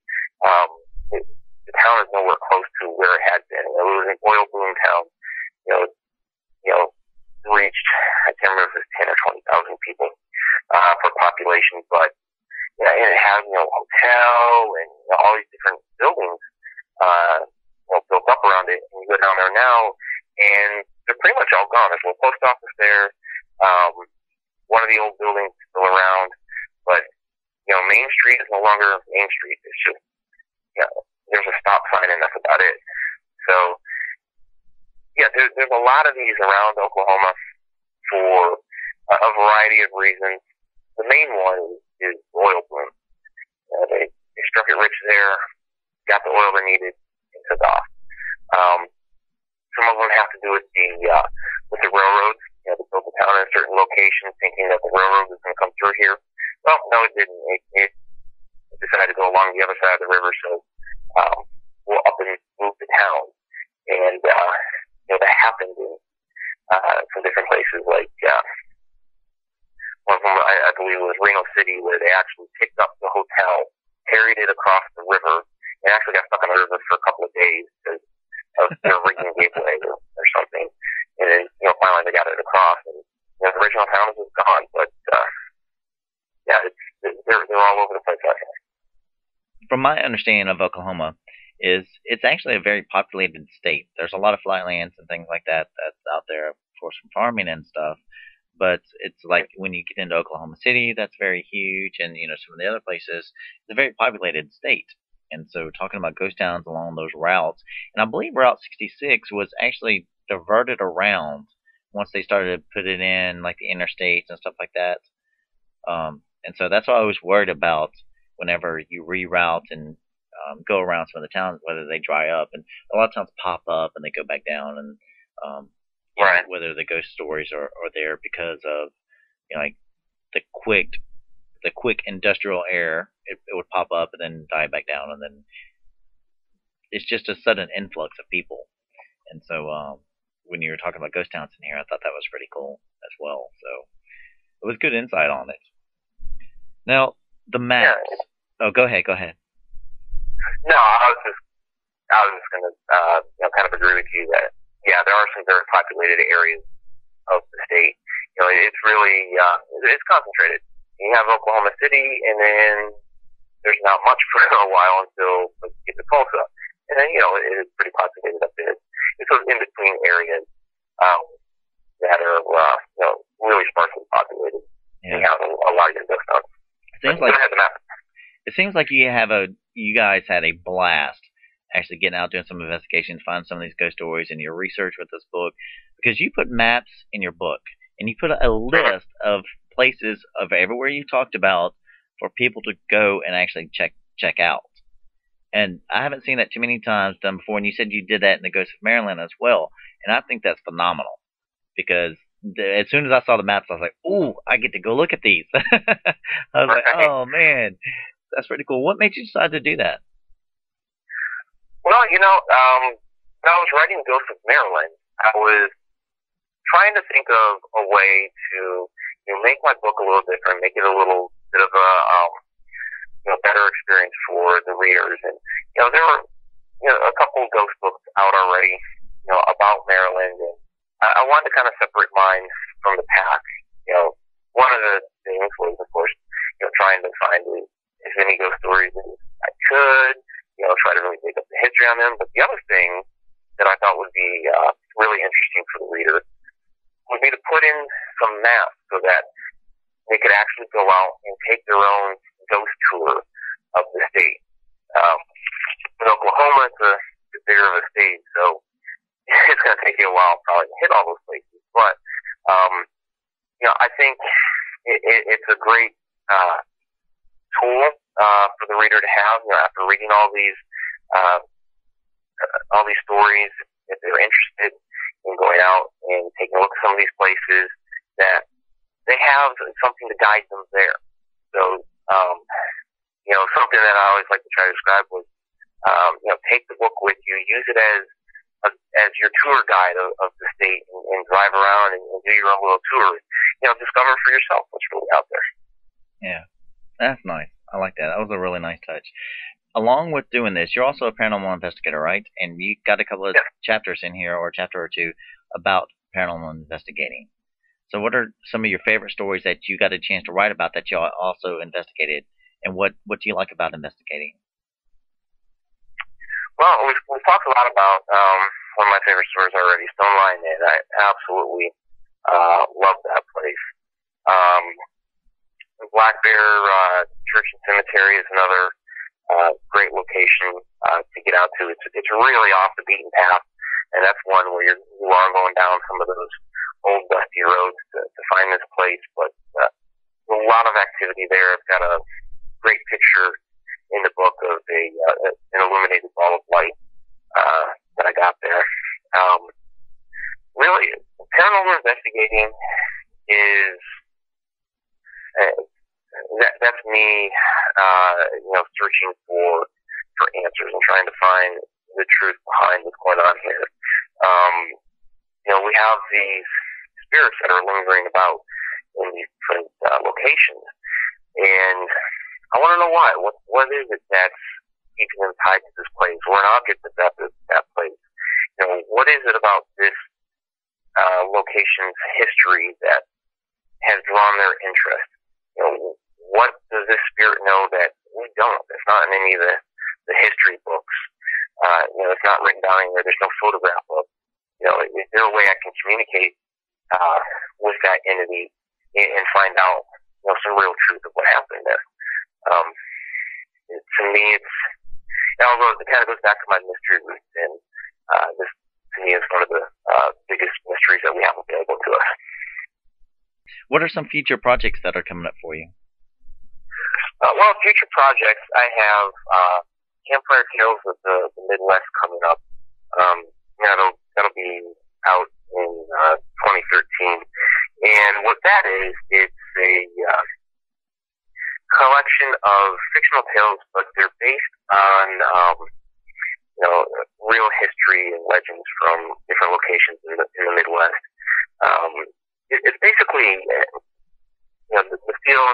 the town is nowhere close to where it had been. It was an oil boom town. Reached, I can't remember if it was 10 or 20,000 people per population, but and it has a hotel and all these different buildings built up around it. And you go down there now, and they're pretty much all gone. There's a little post office there. One of the old buildings is still around, but Main Street is no longer Main Street. It's just there's a stop sign and that's about it. So there's a lot of these around Oklahoma for a variety of reasons. The main one is oil boom. They struck it rich there, got the oil they needed, and took off. Some of them have to do with the railroads. They built the town in a certain location, thinking that the railroad was going to come through here. Well, no, it didn't. It decided to go along the other side of the river, so we'll up and move the town. And that happened in some different places, like one of them, I believe, was Reno City, where they actually picked up the hotel, carried it across the river, and actually got stuck on the river for a couple of days because of their rigging gateway or something. And then, finally they got it across, and the original town is just gone. But they're all over the place out here. From my understanding of Oklahoma, it's actually a very populated state. There's a lot of flatlands and things like that that's out there, of course, from farming and stuff. But it's like when you get into Oklahoma City, that's very huge, and some of the other places, it's a very populated state. And so talking about ghost towns along those routes, and I believe Route 66 was actually diverted around once they started putting in like the interstates and stuff like that. And so that's what I was worried about whenever you reroute and go around some of the towns, whether they dry up, and a lot of towns pop up and they go back down, and whether the ghost stories are there because of like the quick industrial air, it would pop up and then die back down, and then it's just a sudden influx of people. And so when you were talking about ghost towns in here, I thought that was pretty cool as well. So it was good insight on it. Now the maps. Oh, go ahead. No, I was just going to kind of agree with you that there are some very populated areas of the state. It's really it's concentrated. You have Oklahoma City, and then there's not much for a while until you get to Tulsa, and then it is pretty populated up there. It's those in between areas that are really sparsely populated. Yeah. You have a lot of ghost towns. It seems like you guys had a blast actually getting out doing some investigations, find some of these ghost stories in your research with this book, because you put maps in your book and you put a list of places of everywhere you talked about for people to go and actually check out. And I haven't seen that too many times done before. And you said you did that in the Ghost of Maryland as well. And I think that's phenomenal because as soon as I saw the maps, I was like, "Ooh, I get to go look at these." I was like, "Oh man, that's pretty cool." What made you decide to do that? Well, when I was writing Ghost of Maryland, I was trying to think of a way to make my book a little different, make it a little bit of a better experience for the readers. And there were a couple of ghost books out already, about Maryland, and I wanted to kind of separate mine from the pack. One of the things was, of course, trying to find as many ghost stories as I could, try to really dig up the history on them. But the other thing that I thought would be really interesting for the reader would be to put in some maps so that they could actually go out and take their own ghost tour of the state. In Oklahoma, it's a bigger of a state, so it's going to take you a while probably to hit all those places. But, I think it's a great tool for the reader to have. After reading all these stories, if they're interested in going out and taking a look at some of these places, that they have something to guide them there. So, something that I always like to try to describe was, take the book with you, use it as your tour guide of the state, and drive around and do your own little tour. Discover for yourself what's really out there. Yeah, that's nice. I like that. That was a really nice touch. Along with doing this, you're also a paranormal investigator, right? And you got a couple of chapters in here, or a chapter or two, about paranormal investigating. So what are some of your favorite stories that you got a chance to write about that you also investigated? And what do you like about investigating? Well, we've talked a lot about one of my favorite stories already, Stone Line Inn. I absolutely love that place. Black Bear Church and Cemetery is another great location to get out to. It's really off the beaten path, and that's one where you are going down some of those old dusty roads to find this place. But a lot of activity there. I've got a great picture in the book of an illuminated ball of light that I got there. Really, paranormal investigating is that's me, searching for answers and trying to find the truth behind what's going on here. We have these spirits that are lingering about in these different locations, and I want to know why. What is it that's keeping them tied to this place, or an object that's at that place? What is it about this location's history that has drawn their interest? What does this spirit know that we don't? It's not in any of the history books. It's not written down anywhere. There's no photograph of. Is there a way I can communicate with that entity and find out some real truth of what happened there? To me, although it kind of goes back to my mystery roots, and this to me is one of the biggest mysteries that we have available to us. What are some future projects that are coming up for you? Well, future projects, I have Campfire Tales of the Midwest coming up. That'll be out in 2013. And what that is, it's a collection of fictional tales, but they're based on real history and legends from different locations in the Midwest. It's basically the feel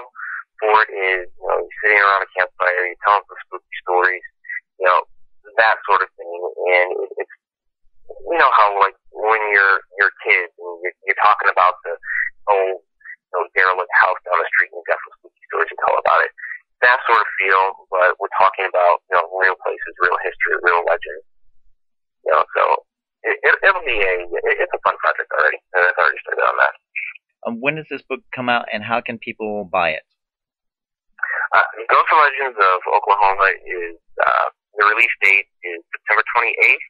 for it is you're sitting around a campfire, you're telling some spooky stories, that sort of thing. And it's how like when you're kids and you're talking about the old derelict house down the street and you've got some spooky stories to tell about it. That sort of feel, but we're talking about real places, real history, real legends. So it'll be it's a fun project already, and I've already started on that. When does this book come out, and how can people buy it? Ghosts and Legends of Oklahoma is the release date is September 28th.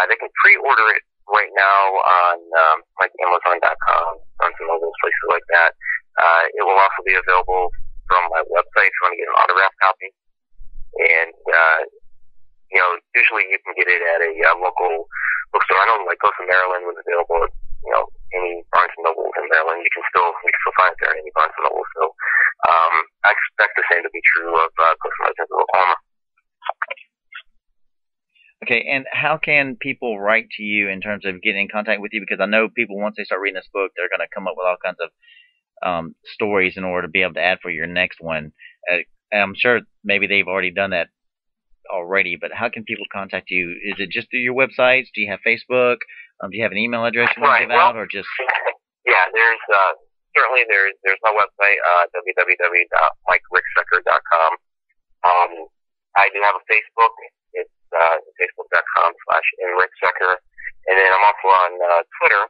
They can pre-order it right now on like Amazon.com, on some of those places like that. It will also be available from my website if you want to get an autographed copy. And usually you can get it at a local bookstore. I know, like, Ghost of Maryland was available at, any Barnes and Nobles in Maryland. You can still find it there in any Barnes and Noble. So I expect the same to be true of Ghost and Legends of Oklahoma. Okay, and how can people write to you in terms of getting in contact with you? Because I know people, once they start reading this book, they're going to come up with all kinds of stories in order to be able to add for your next one. I'm sure maybe they've already done that already, but how can people contact you? Is it just through your websites? Do you have Facebook? Do you have an email address you want to give out, or just? Yeah, there's certainly there's my website, www.mikericksecker.com. I do have a Facebook. It's facebook.com/Ricksecker, and then I'm also on Twitter,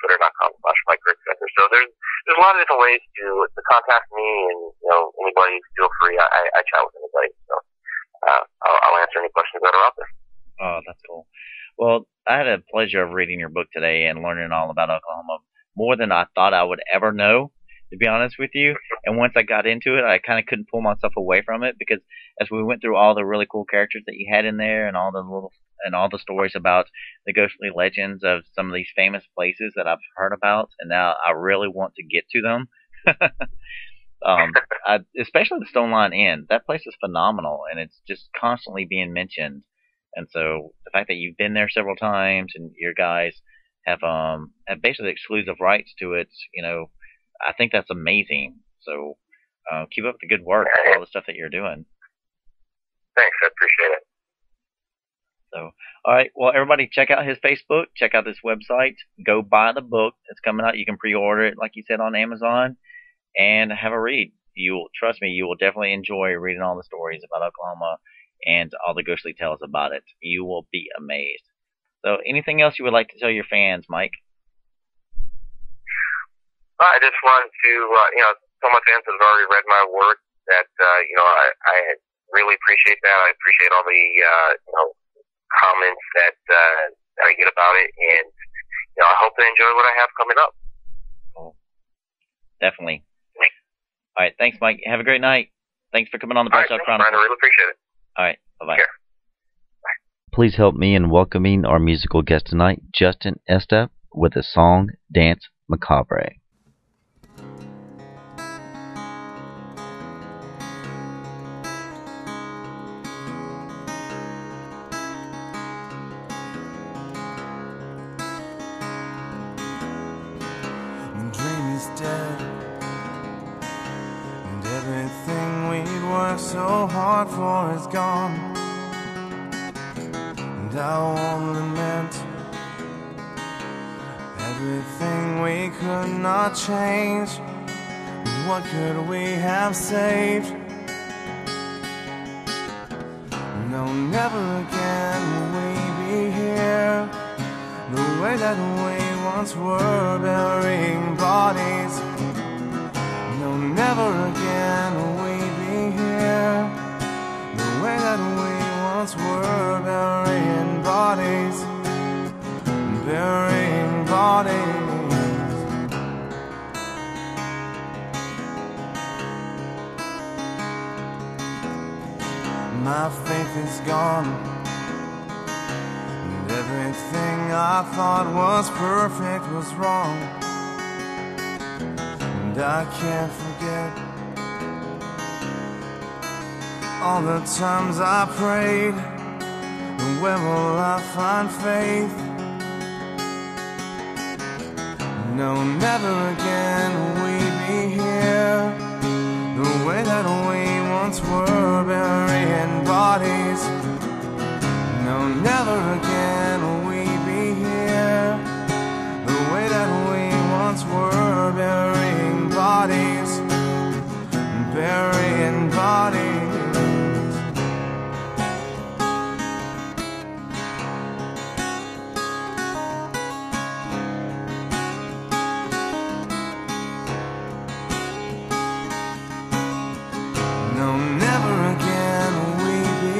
twitter.com/MikeRicksecker. So there's a lot of different ways to contact me, and anybody feel free. I chat with anybody, so I'll answer any questions that are out there. Oh, that's cool. Well, I had a pleasure of reading your book today and learning all about Oklahoma, more than I thought I would ever know, to be honest with you. And once I got into it, I kind of couldn't pull myself away from it, because as we went through all the really cool characters that you had in there, and all the stories about the ghostly legends of some of these famous places that I've heard about, and now I really want to get to them. Especially the Stone Line Inn. That place is phenomenal, and it's just constantly being mentioned. And so the fact that you've been there several times, and your guys have basically exclusive rights to it, I think that's amazing. So keep up the good work for all the stuff that you're doing. Thanks, I appreciate it. So, all right, well, everybody check out his Facebook, check out this website, go buy the book that's coming out. You can pre-order it, like you said, on Amazon, and have a read. Trust me, you will definitely enjoy reading all the stories about Oklahoma and all the ghostly tales about it. You will be amazed. So, anything else you would like to tell your fans, Mike? I just wanted to, some of my fans have already read my work. That I really appreciate that. I appreciate all the comments that I get about it, and I hope they enjoy what I have coming up. Cool. Definitely. All right, thanks, Mike. Have a great night. Thanks for coming on the Bradshaw Chronicles. I really appreciate it. All right, bye-bye. Sure. Please help me in welcoming our musical guest tonight, Justin Estep, with the song Dance Macabre. Dead, and everything we'd worked so hard for is gone, and I won't lament everything we could not change. What could we have saved? No, never again will we be here the way that we once were, burying bodies. No, never again will we be here the way that we once were, burying bodies, burying bodies. My faith is gone, everything I thought was perfect was wrong, and I can't forget all the times I prayed, where will I find faith? No, never again will we be here the way that we once were, burying bodies. No, never again will we be here the way that we once were, burying bodies, burying bodies. No, never again will we be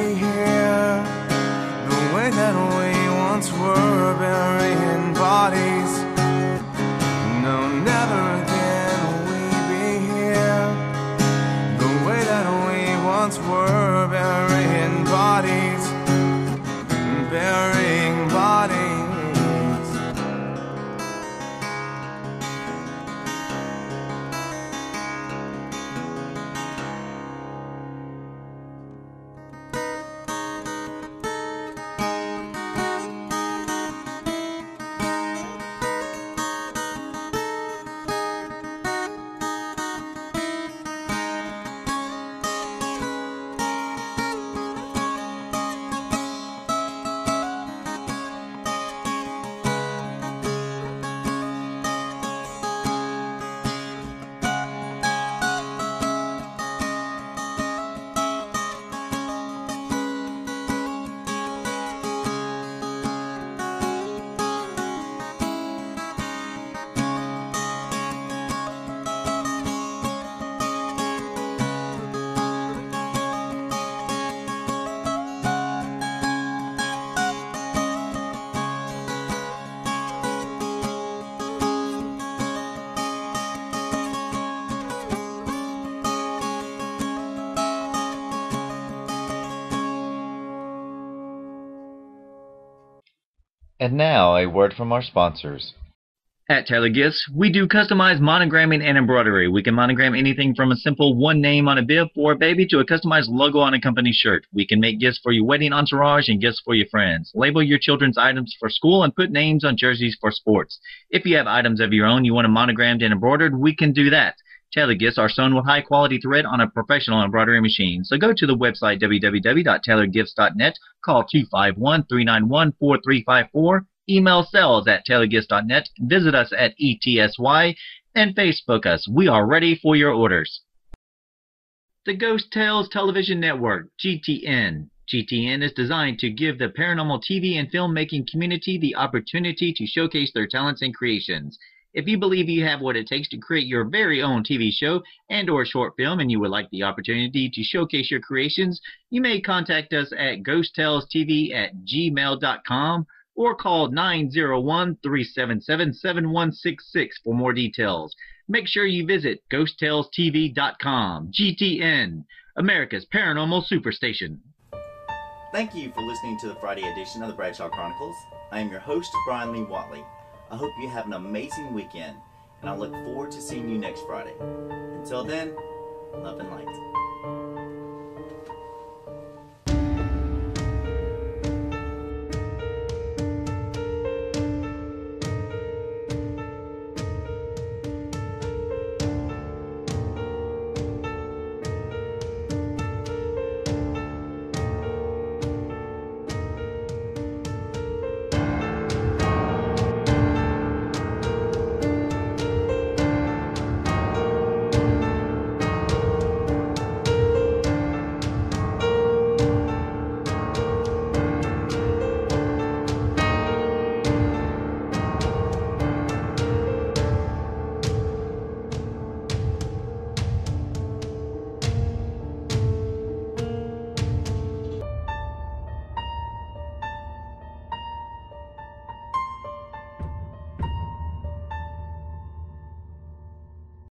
And now, a word from our sponsors. At Taylor Gifts, we do customized monogramming and embroidery. We can monogram anything from a simple one name on a bib for a baby to a customized logo on a company shirt. We can make gifts for your wedding entourage and gifts for your friends. Label your children's items for school and put names on jerseys for sports. If you have items of your own you want them monogrammed and embroidered, we can do that. Tailor Gifts are sewn with high-quality thread on a professional embroidery machine. So go to the website www.tailorgifts.net, call 251-391-4354, email sales@tailorgifts.net, visit us at ETSY, and Facebook us. We are ready for your orders. The Ghost Tales Television Network, GTN. GTN is designed to give the paranormal TV and filmmaking community the opportunity to showcase their talents and creations. If you believe you have what it takes to create your very own TV show and or short film and you would like the opportunity to showcase your creations, you may contact us at ghosttellstv@gmail.com or call 901-377-7166 for more details. Make sure you visit ghosttellstv.com. GTN, America's Paranormal Superstation. Thank you for listening to the Friday edition of the Bradshaw Chronicles. I am your host, Bryan Lee Whatley. I hope you have an amazing weekend, and I look forward to seeing you next Friday. Until then, love and light.